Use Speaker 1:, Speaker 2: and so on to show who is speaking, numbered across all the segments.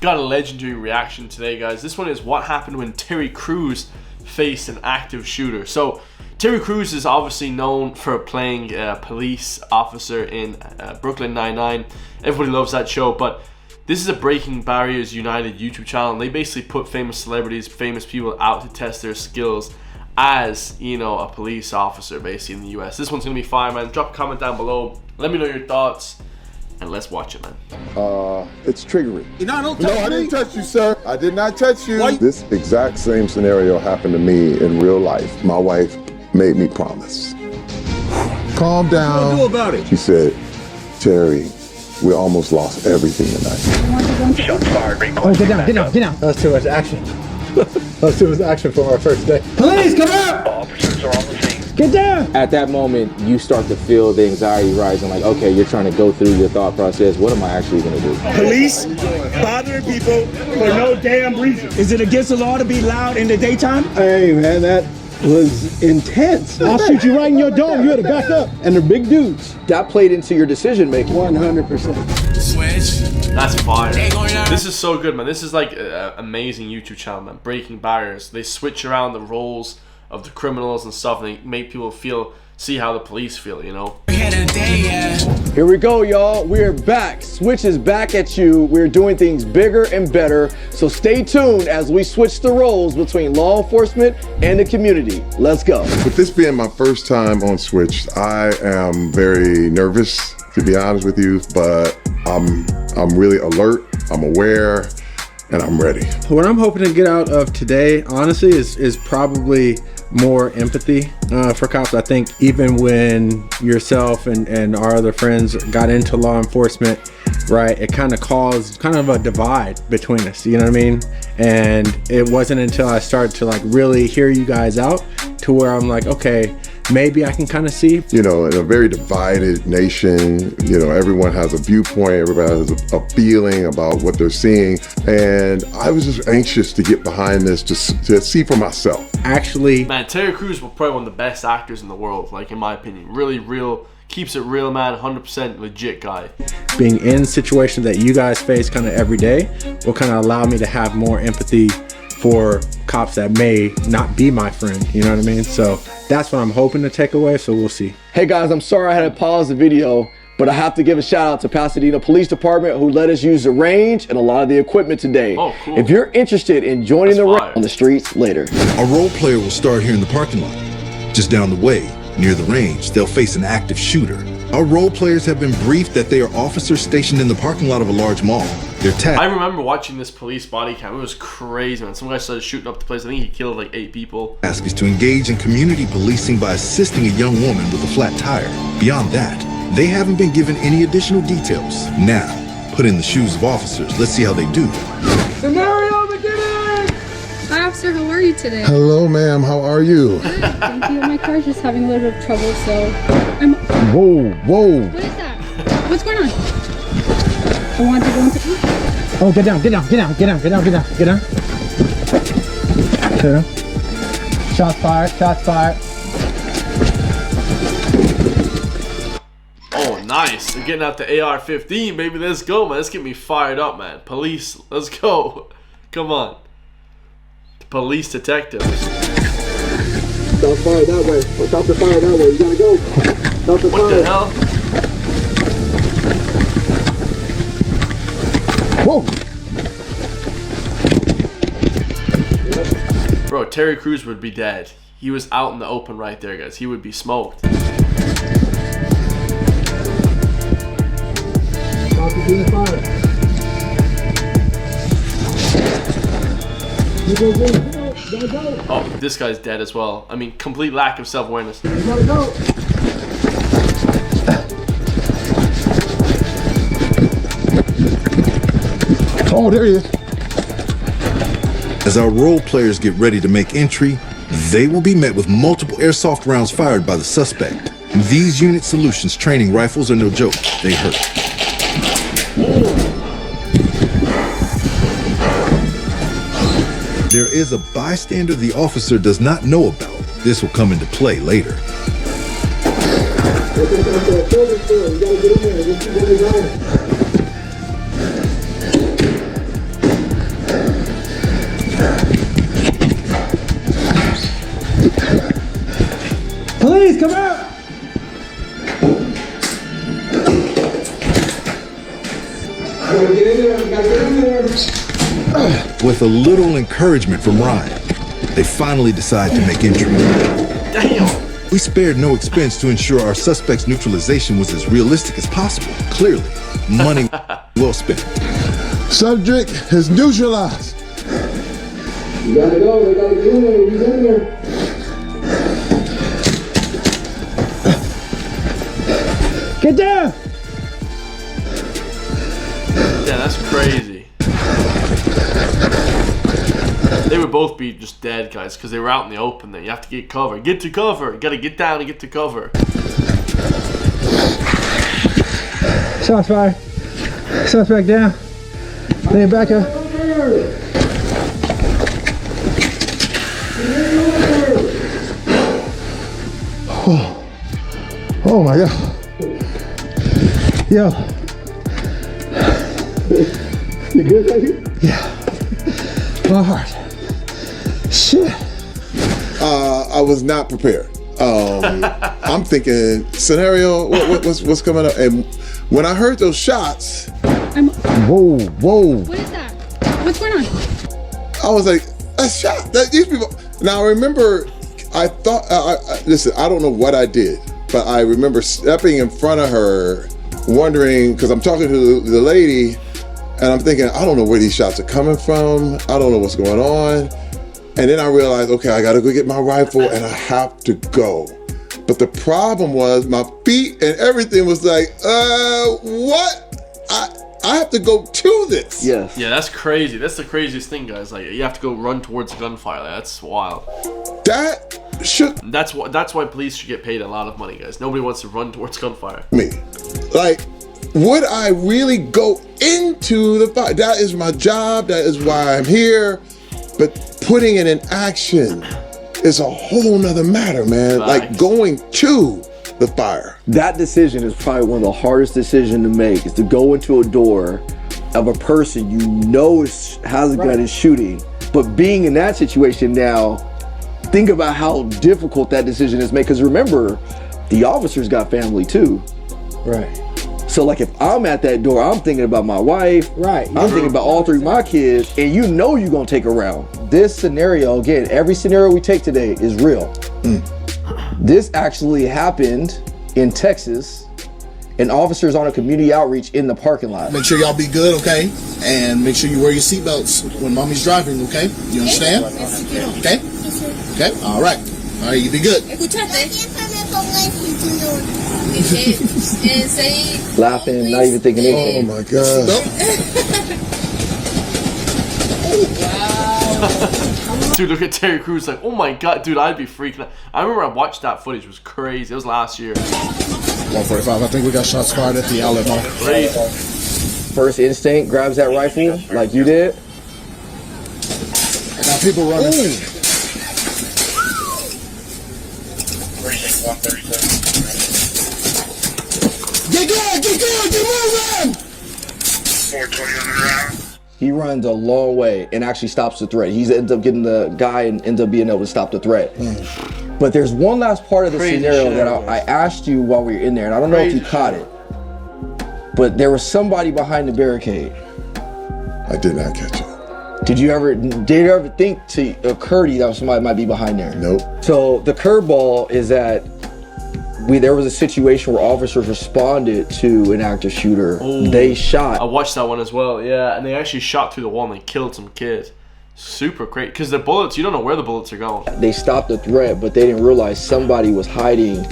Speaker 1: got a legendary reaction today, guys. This one is what happened when Terry Crews faced an active shooter. So Terry Crews is obviously known for playing a police officer in Brooklyn Nine-Nine. Everybody loves that show, but this is a Breaking Barriers United YouTube channel, and they basically put famous celebrities, famous people out to test their skills as, you know, a police officer basically in the US. This one's gonna be fire, man. Drop a comment down below. Let me know your thoughts, and let's watch it, man.
Speaker 2: It's triggering.
Speaker 3: No, don't touch me.
Speaker 2: I didn't touch you, sir. I did not touch you.
Speaker 3: Why?
Speaker 2: This exact same scenario happened to me in real life. My wife made me promise. Calm down.
Speaker 3: What do you do about it?
Speaker 2: She said, Terry, we almost lost everything tonight.
Speaker 4: Shots fired.
Speaker 5: Oh, get down, get down, get down.
Speaker 6: That was too much action. That was too much action for our first day.
Speaker 5: Police, come out!
Speaker 4: All officers are on the scene.
Speaker 5: Get down!
Speaker 7: At that moment, you start to feel the anxiety rising, like, okay, you're trying to go through your thought process. What am I actually gonna do?
Speaker 8: Police bothering people for no damn reason. Is it against the law to be loud in the daytime?
Speaker 6: Hey, man, that was intense. I'll shoot you right in your dome. You had to back up. And they're big dudes.
Speaker 7: That played into your decision making.
Speaker 6: 100%.
Speaker 8: Switch.
Speaker 1: That's fire. This is so good, man. This is like an amazing YouTube channel, man. Breaking Barriers. They switch around the roles of the criminals and stuff, and they make people see how the police feel, you know?
Speaker 7: Here we go, y'all. We're back. Switch is back at you. We're doing things bigger and better. So stay tuned as we switch the roles between law enforcement and the community. Let's go.
Speaker 2: With this being my first time on Switch, I am very nervous, to be honest with you, but I'm really alert, I'm aware, and I'm ready.
Speaker 6: What I'm hoping to get out of today, honestly, is probably more empathy for cops. I think even when yourself and our other friends got into law enforcement, right, it kind of caused kind of a divide between us, you know what I mean? And it wasn't until I started to like really hear you guys out to where I'm like, okay, maybe I can kind of see.
Speaker 2: You know, in a very divided nation, you know, everyone has a viewpoint, everybody has a feeling about what they're seeing. And I was just anxious to get behind this to see for myself.
Speaker 6: Actually,
Speaker 1: man, Terry Crews was probably one of the best actors in the world, like in my opinion. Really real, keeps it real, man, 100% legit guy.
Speaker 6: Being in situations that you guys face kind of every day will kind of allow me to have more empathy for cops that may not be my friend, you know what I mean? So that's what I'm hoping to take away, so we'll see.
Speaker 7: Hey guys, I'm sorry I had to pause the video, but I have to give a shout out to Pasadena Police Department who let us use the range and a lot of the equipment today.
Speaker 1: Oh, cool.
Speaker 7: If you're interested in joining the range on the streets later.
Speaker 9: Our role player will start here in the parking lot. Just down the way, near the range, they'll face an active shooter. Our role players have been briefed that they are officers stationed in the parking lot of a large mall. Their task.
Speaker 1: I remember watching this police body cam. It was crazy, man. Some guy started shooting up the place. I think he killed like 8 people.
Speaker 9: Task is to engage in community policing by assisting a young woman with a flat tire. Beyond that, they haven't been given any additional details. Now, put in the shoes of officers. Let's see how they do.
Speaker 5: Scenario beginning!
Speaker 10: Hi, officer. How are you today?
Speaker 2: Hello, ma'am. How are you?
Speaker 10: Good, thank you. My car's just having a little bit of trouble, so I'm...
Speaker 2: Whoa, whoa.
Speaker 10: What is that? What's going on? I want to go into...
Speaker 5: Oh, get down, get down, get down, get down, get down, get down, get down. Get down. Shots fired, shots fired.
Speaker 1: Oh, nice. They're getting out the AR-15, baby. Let's go, man. Let's get me fired up, man. Police, let's go. Come on. Police detectives.
Speaker 6: Stop fire that way. Stop the fire that way. You gotta go. Stop the fire.
Speaker 1: What the hell?
Speaker 6: Whoa.
Speaker 1: Bro, Terry Crews would be dead. He was out in the open right there, guys. He would be smoked.
Speaker 6: Stop the fire.
Speaker 1: Oh, this guy's dead as well. I mean, complete lack of self-awareness.
Speaker 6: You gotta go.
Speaker 2: Oh, there he is.
Speaker 9: As our role players get ready to make entry, they will be met with multiple airsoft rounds fired by the suspect. These unit solutions training rifles are no joke. They hurt. There is a bystander the officer does not know about. This will come into play later. With a little encouragement from Ryan, they finally decide to make entry.
Speaker 1: Damn.
Speaker 9: We spared no expense to ensure our suspect's neutralization was as realistic as possible. Clearly, money well spent.
Speaker 2: Subject is neutralized.
Speaker 7: You gotta go, they gotta get in there, he's in there.
Speaker 5: Get down!
Speaker 1: Yeah, that's crazy. They would both be just dead, guys, because they were out in the open there. You have to get cover. Get to cover. You gotta get down and get to cover.
Speaker 5: Shots fired. Suspect down. Lay it back up.
Speaker 2: Oh my God.
Speaker 5: Yo.
Speaker 7: You good, baby?
Speaker 5: Yeah. My heart. Shit.
Speaker 2: I was not prepared. I'm thinking scenario. What's coming up? And when I heard those shots, whoa.
Speaker 10: What is that? What's going on?
Speaker 2: I was like, a shot. These people. Now I remember, I thought. Listen, I don't know what I did, but I remember stepping in front of her, wondering, because I'm talking to the lady, and I'm thinking, I don't know where these shots are coming from. I don't know what's going on. And then I realized, okay, I gotta go get my rifle and I have to go. But the problem was my feet and everything was like, what? I have to go to this.
Speaker 7: Yes.
Speaker 1: Yeah, that's crazy. That's the craziest thing, guys. Like, you have to go run towards gunfire. Like, that's wild.
Speaker 2: That should
Speaker 1: That's why police should get paid a lot of money, guys. Nobody wants to run towards gunfire.
Speaker 2: me. Like, would I really go into the fight? That is my job. That is why I'm here. But putting it in action is a whole nother matter, man.
Speaker 1: Facts.
Speaker 2: Like going to the fire.
Speaker 7: That decision is probably one of the hardest decisions to make, is to go into a door of a person you know has a gun and shooting. But being in that situation now, think about how difficult that decision is made. Because remember, the officers got family too.
Speaker 5: Right.
Speaker 7: So like if I'm at that door, I'm thinking about my wife.
Speaker 5: Right.
Speaker 7: I'm thinking about all three of my kids, and you know you're gonna take a round. This scenario, again, every scenario we take today is real. This actually happened in Texas, and officers on a community outreach in the parking lot.
Speaker 3: Make sure y'all be good, okay? And make sure you wear your seatbelts when mommy's driving, okay? You understand? Okay? Okay? All right. All right, you be good.
Speaker 7: Laughing, not even thinking
Speaker 2: Oh
Speaker 7: anything.
Speaker 2: my God.
Speaker 1: Dude, look at Terry Crews. Like, oh my God, dude, I'd be freaking out. I remember I watched that footage. It was crazy. It was last year.
Speaker 3: 145, I think we got shots fired at the outlet mall.
Speaker 1: Crazy.
Speaker 7: First instinct, grabs that rifle like you did.
Speaker 3: I got people running. Get good, get moving!
Speaker 4: 420 on the ground.
Speaker 7: He runs a long way and actually stops the threat. He ends up getting the guy and ends up being able to stop the threat. But there's one last part of the
Speaker 1: Crazy
Speaker 7: scenario
Speaker 1: shit,
Speaker 7: that I asked you while we were in there, and I don't know if you caught it. But there was somebody behind the barricade.
Speaker 2: I did not catch it.
Speaker 7: Did you ever think to occur to you that somebody might be behind there?
Speaker 2: Nope.
Speaker 7: So the curveball is that there was a situation where officers responded to an active shooter.
Speaker 1: Ooh.
Speaker 7: They shot.
Speaker 1: I watched that one as well, yeah, and they actually shot through the wall and they killed some kid. Super great, because the bullets, you don't know where the bullets are going.
Speaker 7: They stopped the threat, but they didn't realize somebody was hiding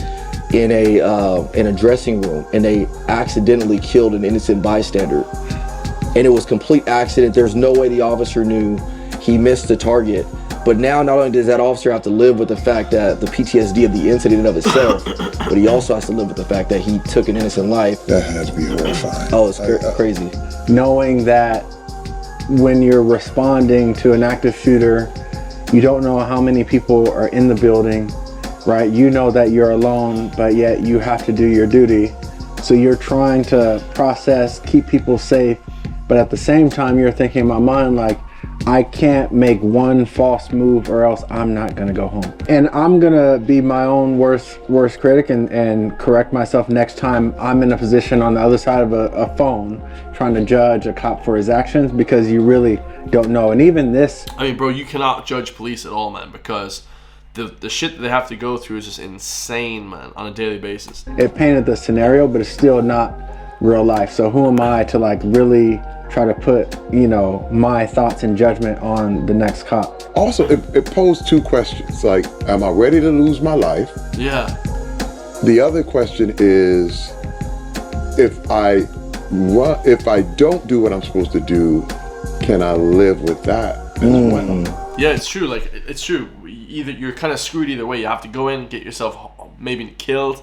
Speaker 7: in a dressing room, and they accidentally killed an innocent bystander. And it was complete accident. There's no way the officer knew. He missed the target. But now not only does that officer have to live with the fact that the PTSD of the incident in of itself, but he also has to live with the fact that he took an innocent life.
Speaker 2: That had to be horrifying.
Speaker 7: Oh, it's crazy.
Speaker 6: Knowing that when you're responding to an active shooter, you don't know how many people are in the building, right? You know that you're alone, but yet you have to do your duty. So you're trying to process, keep people safe, but at the same time, you're thinking in my mind, like, I can't make one false move or else I'm not gonna go home. And I'm gonna be my own worst critic and correct myself next time I'm in a position on the other side of a phone trying to judge a cop for his actions, because you really don't know. And even this,
Speaker 1: I mean, bro, you cannot judge police at all, man, because the shit that they have to go through is just insane, man, on a daily basis.
Speaker 6: it painted the scenario, but it's still not real life. So who am I to like really try to put, you know, my thoughts and judgment on the next cop?
Speaker 2: Also, it posed two questions. Like, am I ready to lose my life?
Speaker 1: Yeah.
Speaker 2: The other question is, if I don't do what I'm supposed to do, can I live with that as well?
Speaker 1: Yeah, it's true. Like, it's true. Either you're kind of screwed either way. You have to go in and get yourself maybe killed,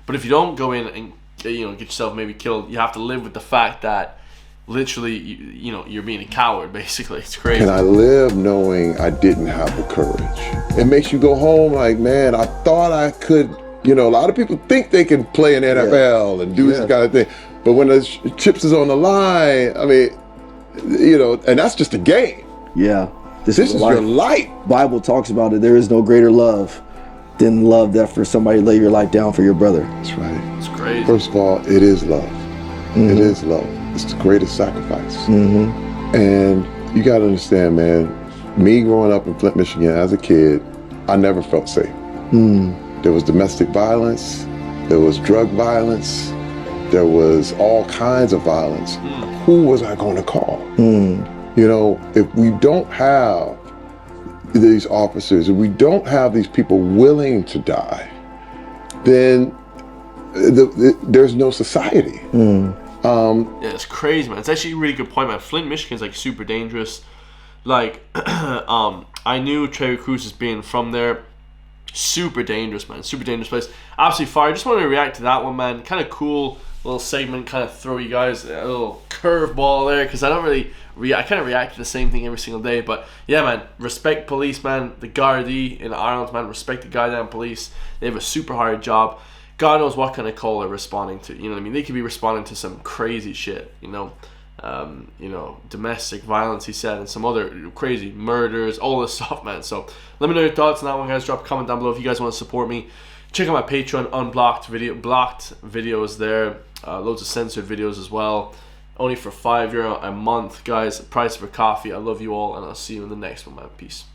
Speaker 1: but if you don't go in and get yourself maybe killed, you have to live with the fact that literally you're being a coward. Basically, it's crazy.
Speaker 2: Can I live knowing I didn't have the courage? It makes you go home like, man, I thought I could. You know, a lot of people think they can play in NFL and do this kind of thing, but when the chips is on the line, I mean, you know, and that's just a game.
Speaker 7: Yeah.
Speaker 2: This is your life.
Speaker 7: Bible talks about it. There is no greater love than love that for somebody to lay your life down for your brother.
Speaker 2: That's right.
Speaker 1: It's crazy.
Speaker 2: First of all, it is love. It is love. It's the greatest sacrifice. And you got to understand, man, me growing up in Flint, Michigan as a kid, I never felt safe. There was domestic violence. There was drug violence. There was all kinds of violence. Who was I going to call? You know, if we don't have these officers, if we don't have these people willing to die, then there's no society.
Speaker 1: Yeah, it's crazy, man. It's actually a really good point, man. Flint, Michigan's like super dangerous. Like, I knew Terry Crews as being from there. Super dangerous, man. Super dangerous place. Absolutely fire. I just wanted to react to that one, man. Kind of cool little segment. Kind of throw you guys a little curveball there, because I don't really I kind of react to the same thing every single day. But yeah, man, respect police, man. The Gardaí in Ireland, man, respect the goddamn police. They have a super hard job. God knows what kind of call they're responding to. You know what I mean? They could be responding to some crazy shit, you know, domestic violence, he said, and some other crazy murders, all this stuff, man. So let me know your thoughts on that one, guys. Drop a comment down below if you guys want to support me. Check out my Patreon, blocked videos there. Loads of censored videos as well. Only for €5 a month, guys. Price for coffee. I love you all, and I'll see you in the next one, man. Peace.